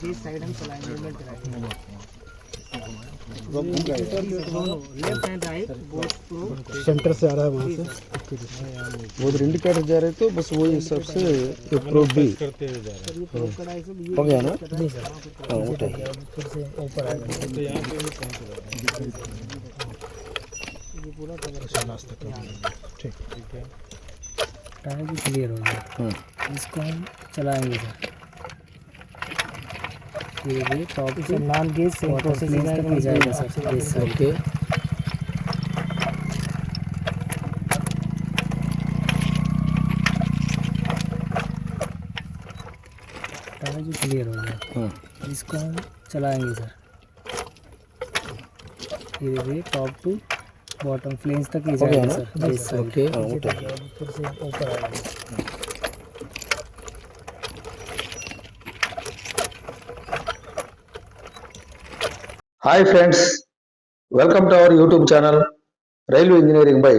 this side and alignment right. Left and right both through centre से आ रहा है वहाँ से वो उधर इंडिकेटर जा रहे तो बस वो हिसाब से प्रोब भी करते हुए जा रहे हैं। हो गया ना। जी सर हाँ उठा फिर से ऊपर आ गया तो यहाँ पे भी पहुँच रहा ये पूरा कवर ठीक है। टायर भी क्लियर हो गया। इसको हम चलाएंगे सर ये टॉप से नॉन गेज सेम प्रोसेस में जाएगा sir gauge side okay tyre भी क्लियर हो गया। इसको हम चलाएंगे सर ये टॉप टू बॉटम फ्लेंस तक ही जाएगा सर गेज साइड। ओके हाँ उठा फिर से ऊपर आ गया। Hi friends, welcome to our YouTube channel Railway Engineering by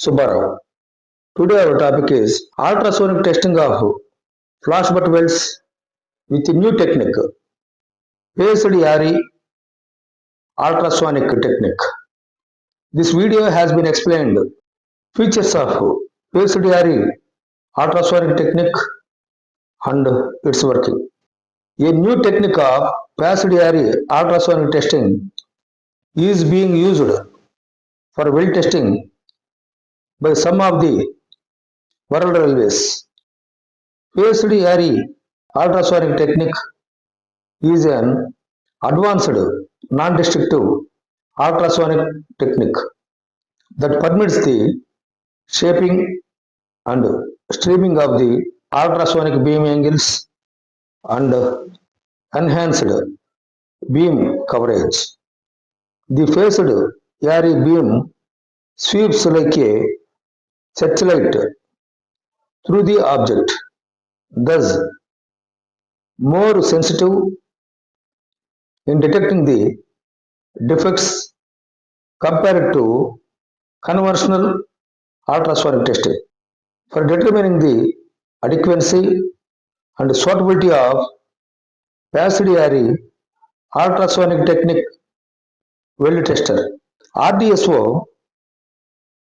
Subbarao. Today our topic is ultrasonic testing of flash butt welds with new technique, PSDRE ultrasonic technique. This video has been explained features of PSDRE ultrasonic technique and its working. A new technique of PSDRE ultrasonic testing is being used for weld testing by some of the world railways. PSDRE ultrasonic technique is an advanced non-destructive ultrasonic technique that permits the shaping and streaming of the ultrasonic beam angles and enhanced beam coverage. The phased ARE beam sweeps like a searchlight through the object, thus more sensitive in detecting the defects compared to conventional ultrasonic testing. For determining the adequacy and suitability of PSDRE ultrasonic technique weld tester, RDSO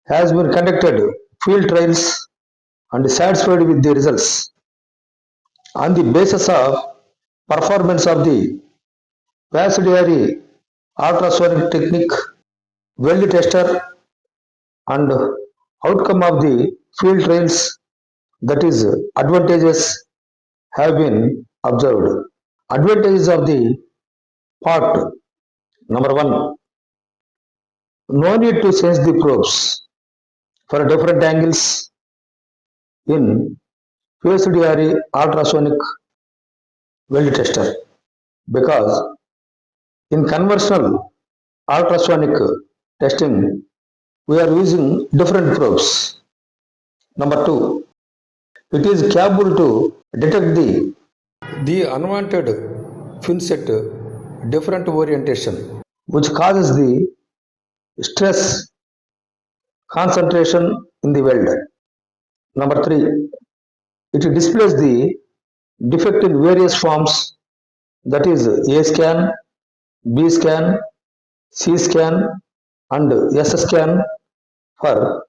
has been conducted field trials and satisfied with the results. On the basis of performance of the PSDRE ultrasonic technique weld tester and outcome of the field trials, that is advantages have been observed. Advantages of the part number 1, no need to change the probes for different angles in PSDRE ultrasonic weld tester, because in conventional ultrasonic testing we are using different probes. Number 2, it is capable to detect the unwanted fin set different orientation, which causes the stress concentration in the weld. Number 3, it displays the defect in various forms, that is A scan, B scan, C scan and S scan for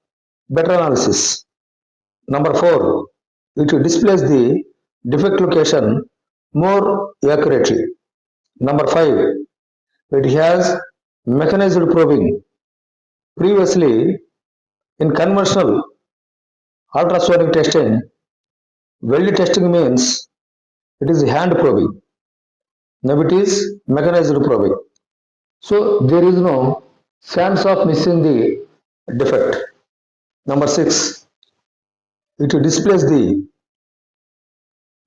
better analysis. Number 4, it displays the defect location more accurately. Number 5, it has mechanized probing. Previously, in conventional ultrasonic testing, weld testing means it is hand probing. Now it is mechanized probing. So there is no chance of missing the defect. Number 6, it displays the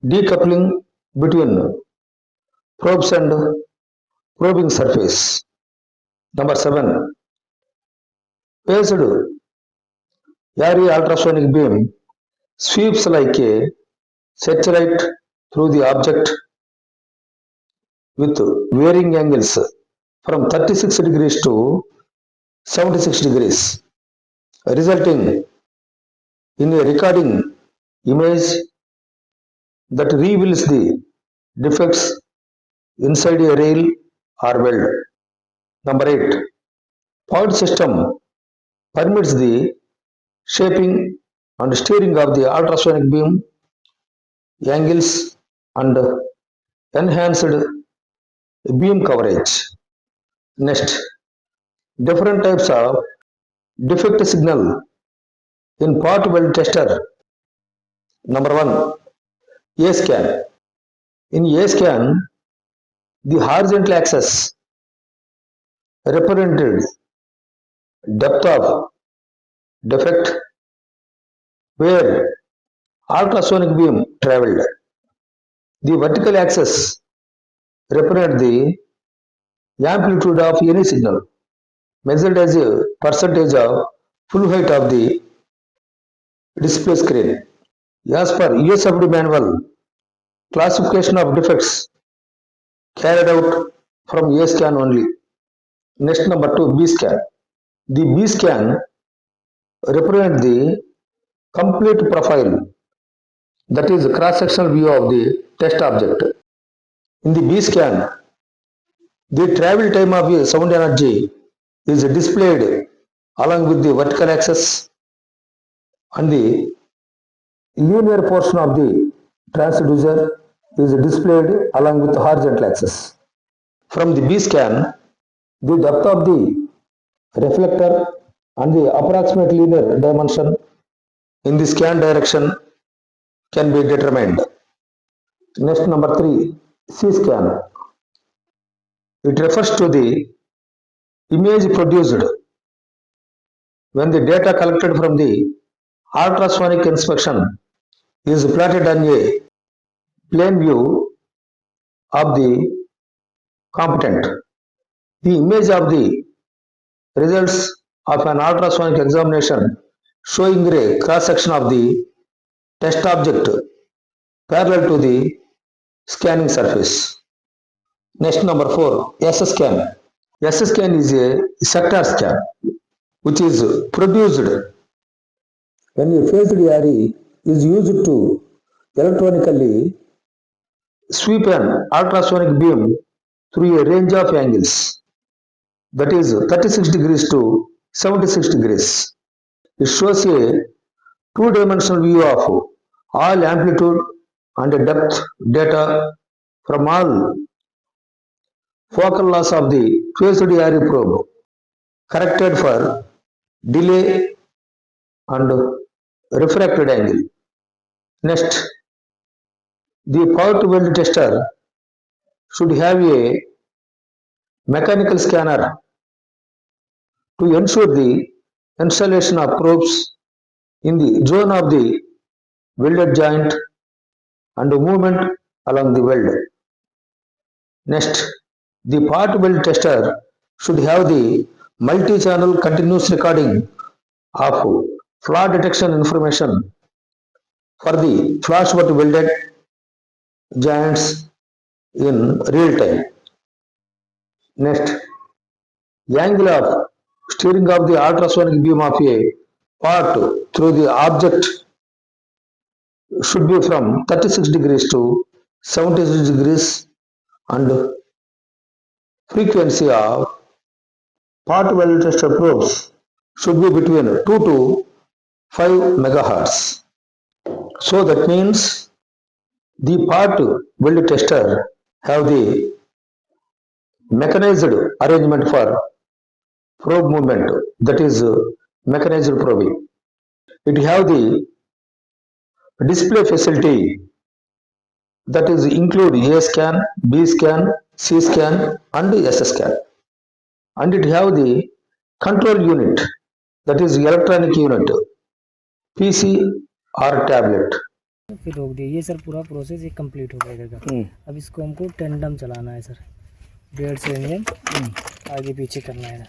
decoupling between probes and probing surface. Number 7, phased ARE ultrasonic beam sweeps like a searchlight through the object with varying angles from 36 degrees to 76 degrees, resulting in a recording image that reveals the defects inside a rail or weld. Number 8. Point system permits the shaping and steering of the ultrasonic beam angles and enhanced beam coverage. Next, different types of defect signal in part weld tester. Number 1. A scan. In A scan, the horizontal axis represented depth of defect where ultrasonic beam traveled. The vertical axis represents the amplitude of any signal measured as a percentage of full height of the display screen. As per USFD manual, classification of defects carried out from A scan only. Next, number 2, B scan. The B scan represents the complete profile, that is cross-sectional view of the test object. In the B scan, the travel time of a sound energy is displayed along with the vertical axis and the linear portion of the transducer is displayed along with the horizontal axis. From the B scan, the depth of the reflector and the approximate linear dimension in the scan direction can be determined. Next, number 3, C scan. It refers to the image produced when the data collected from the ultrasonic inspection is plotted on a plane view of the competent. The image of the results of an ultrasonic examination showing a cross section of the test object parallel to the scanning surface. Next, number 4, S scan. S scan is a sector scan which is produced when a phased array is used to electronically sweep an ultrasonic beam through a range of angles, that is 36 degrees to 76 degrees. It shows a two-dimensional view of all amplitude and depth data from all focal loss of the phased array probe, corrected for delay and refracted angle. Next, the part weld tester should have a mechanical scanner to ensure the installation of probes in the zone of the welded joint and movement along the weld. Next, the part weld tester should have the multi-channel continuous recording of flaw detection information for the flash but welded joints in real time. Next, angle of steering of the ultrasonic beam of a part through the object should be from 36 degrees to 76 degrees and frequency of part weld tester probes should be between 2 to 5 megahertz. So that means the part weld tester have the mechanized arrangement for probe movement, that is mechanized probing. It have the display facility, that is include A scan, B scan, C scan and S scan, and it have the control unit, that is electronic unit, PC or tablet. फिर रोक दिया। ये sir पूरा process ये complete हो गया इधर का। अब इसको हमको टेंडम चलाना है सर, 1.5 से इंजन आगे पीछे करना है।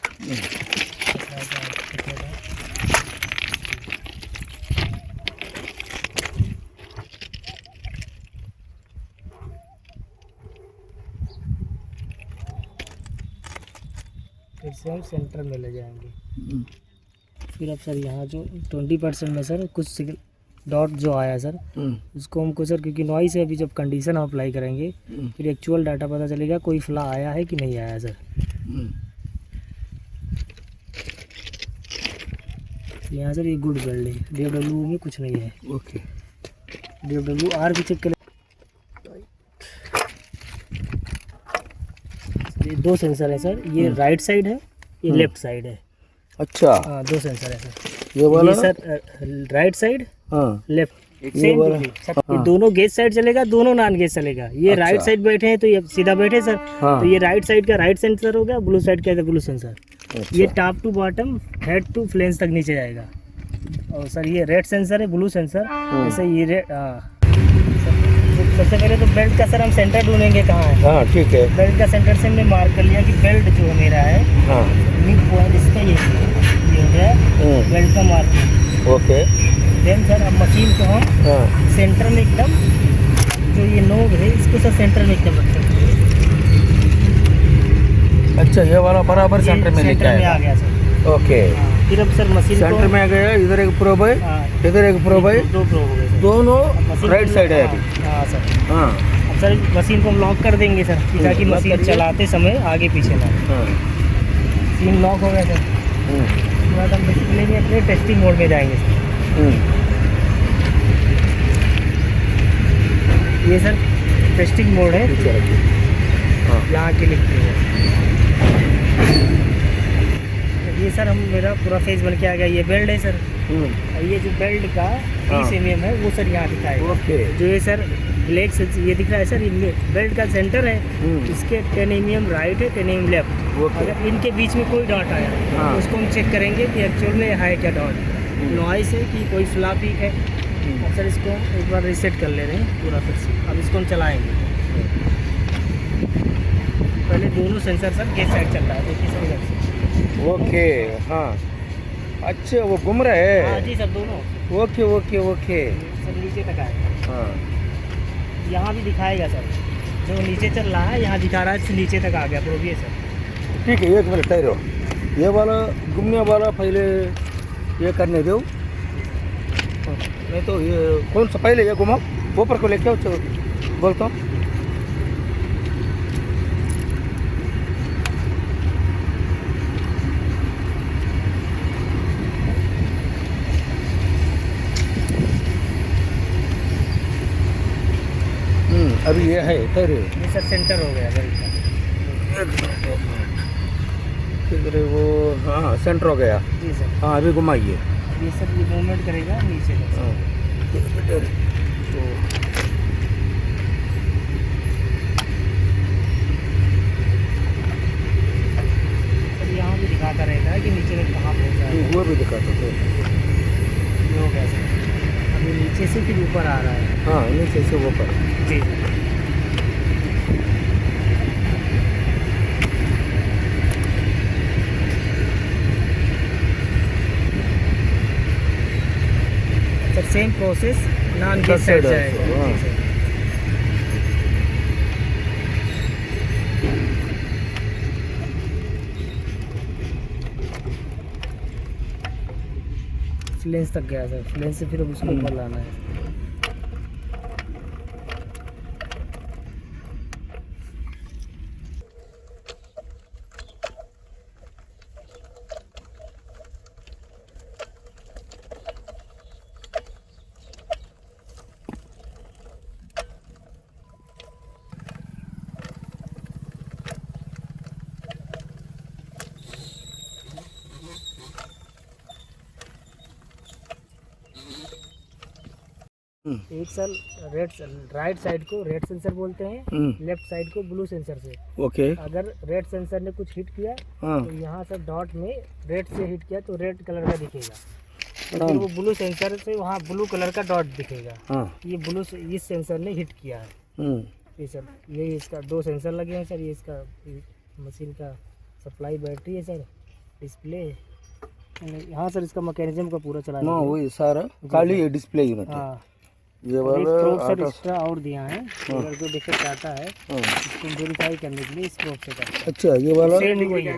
फिर से हम सेंटर में ले जाएंगे। फिर अब सर यहाँ जो 20% में सर कुछ डॉट जो आया सर, इसको हमको सर, क्योंकि नॉइस है, अभी जब कंडीशन हम अप्लाई करेंगे फिर एक्चुअल डाटा पता चलेगा कोई फ्ला आया है कि नहीं आया सर। यहाँ सर ये गुड बेल्ट है, DFW में कुछ नहीं है। ओके, DFW आर भी चेक कर। ये 2 सेंसर है सर, ये राइट साइड है, ये लेफ्ट साइड है। अच्छा, हाँ 2 सेंसर है सर। ये वाला ये सर राइट साइड, हाँ, लेफ्ट सेम। ये दोनों गेज साइड चलेगा, दोनों नॉन गेज चलेगा। ये राइट साइड बैठे हैं तो ये सीधा बैठे सर, हाँ। तो ये राइट साइड का राइट सेंसर हो गया, ब्लू साइड का ब्लू सेंसर। ये top to bottom, head to फ्लेंस तक नीचे जाएगा। और सर ये रेड सेंसर है, ब्लू सेंसर। जैसे ये रेड, सबसे पहले तो बेल्ट का सर हम सेंटर ढूंढेंगे कहाँ है। हाँ ठीक है। बेल्ट का सेंटर से हमने मार्क कर लिया कि बेल्ट जो मेरा है, हाँ, मिड पॉइंट इसका ये हो गया बेल्ट का मार्किंग। ओके। देन सर अब मशीन को हम हाँ, सेंटर में एकदम, जो ये नोब है इसको सर सेंटर में एकदम रख सकते हैं। अच्छा, ये वाला बराबर सेंटर में लेके सेंटर में आ गया सर। ओके, फिर अब सर मशीन सेंटर में आ गया। इधर एक प्रोब है, हाँ, इधर एक प्रोब है, 2 प्रो हो गए सर। दोनों मशीन राइट को- साइड है हाँ, अभी। हाँ सर। हाँ अब सर मशीन को हम लॉक कर देंगे सर, कि ताकि लॉक मशीन करिए। चलाते समय आगे पीछे ना। हाँ, मशीन लॉक हो गया सर। उसके बाद हम डिस्प्ले में अपने टेस्टिंग मोड में जाएंगे सर। ये सर टेस्टिंग मोड है, हाँ, यहाँ के लिखते हैं। ये सर हम मेरा पूरा फेस बन के आ गया। ये बेल्ट है सर, और ये जो बेल्ट का 30 mm है वो सर यहाँ दिखाएगा। ओके। जो ये सर ब्लैक से ये दिख रहा है सर, ये बेल्ट का सेंटर है, इसके 10 mm राइट है, 10 mm लेफ्ट। ओके। अगर इनके बीच में कोई डॉट आया हाँ। तो उसको हम चेक करेंगे कि एक्चुअल में है क्या डॉट, नॉइस है कि कोई फ्लापी है। अब सर इसको एक बार रीसेट कर ले रहे हैं पूरा फिर से। अब इसको हम चलाएंगे। पहले दोनों सेंसर सर गेट साइड चल रहा है, देखिए सर इधर से। ओके। हाँ, अच्छा, वो घूम रहा हाँ है। जी सर, दोनों ओके ओके ओके। सर नीचे तक आएगा। हाँ, यहाँ भी दिखाएगा सर, जो नीचे चल रहा है यहाँ दिखा रहा है नीचे तक आ गया प्रोग्रेस सर। ठीक है, एक मिनट ठहरो। ये वाला घूमने वाला पहले ये करने दो, नहीं तो ये कौन सा पहले ये घुमाओ, ऊपर को लेके आओ, बोलता हूँ। अभी ये है ठहरे। ये सर सेंटर हो गया बेल्ट का। किधर है वो? हाँ, सेंटर हो गया। जी सर। हाँ, अभी घुमाइए। ये सर ये मूवमेंट करेगा नीचे तक। हाँ, तो सर यहाँ भी दिखाता रहता है कि नीचे तक कहाँ पहुँचा है। वो भी दिखाता है। ये हो गया सर। अभी नीचे से फिर ऊपर आ रहा है। हाँ, नीचे से ऊपर। जी sir, same process non gate side जाएगा। हाँ। जी सर। फ्लेंस तक गया सर, फ्लेंस से फिर अब उसको ऊपर लाना है। एक सर राइट साइड को रेड सेंसर बोलते हैं, लेफ्ट साइड को ब्लू सेंसर से। ओके। अगर रेड सेंसर ने कुछ हिट किया हाँ, तो यहाँ से डॉट में रेड से हिट किया तो रेड कलर का दिखेगा, तो फिर वो ब्लू सेंसर से वहाँ ब्लू कलर का डॉट दिखेगा। हाँ, ये ब्लू इस सेंसर ने हिट किया है। ये सर ये इसका 2 सेंसर लगे हैं सर। ये इसका मशीन का सप्लाई बैटरी है सर, डिस्प्ले। हाँ सर, इसका मैकेनिज्म का पूरा चला ना वही सारा खाली ये डिस्प्ले यूनिट है। हाँ, ये एक वाला प्रोब सर आटा- एक्स्ट्रा और दिया है, अगर जो डिफेक्ट आता है हाँ, इसको वेरीफाई करने के लिए इस प्रोब से करते हैं। अच्छा, ये वाला सेम वही है।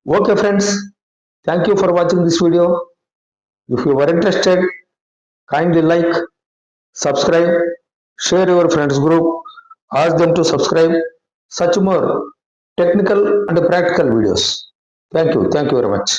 Okay, friends. Thank you for watching this video. If you were interested, Kindly like, subscribe, share your friends group, ask them to subscribe. Such more technical and practical videos. Thank you very much.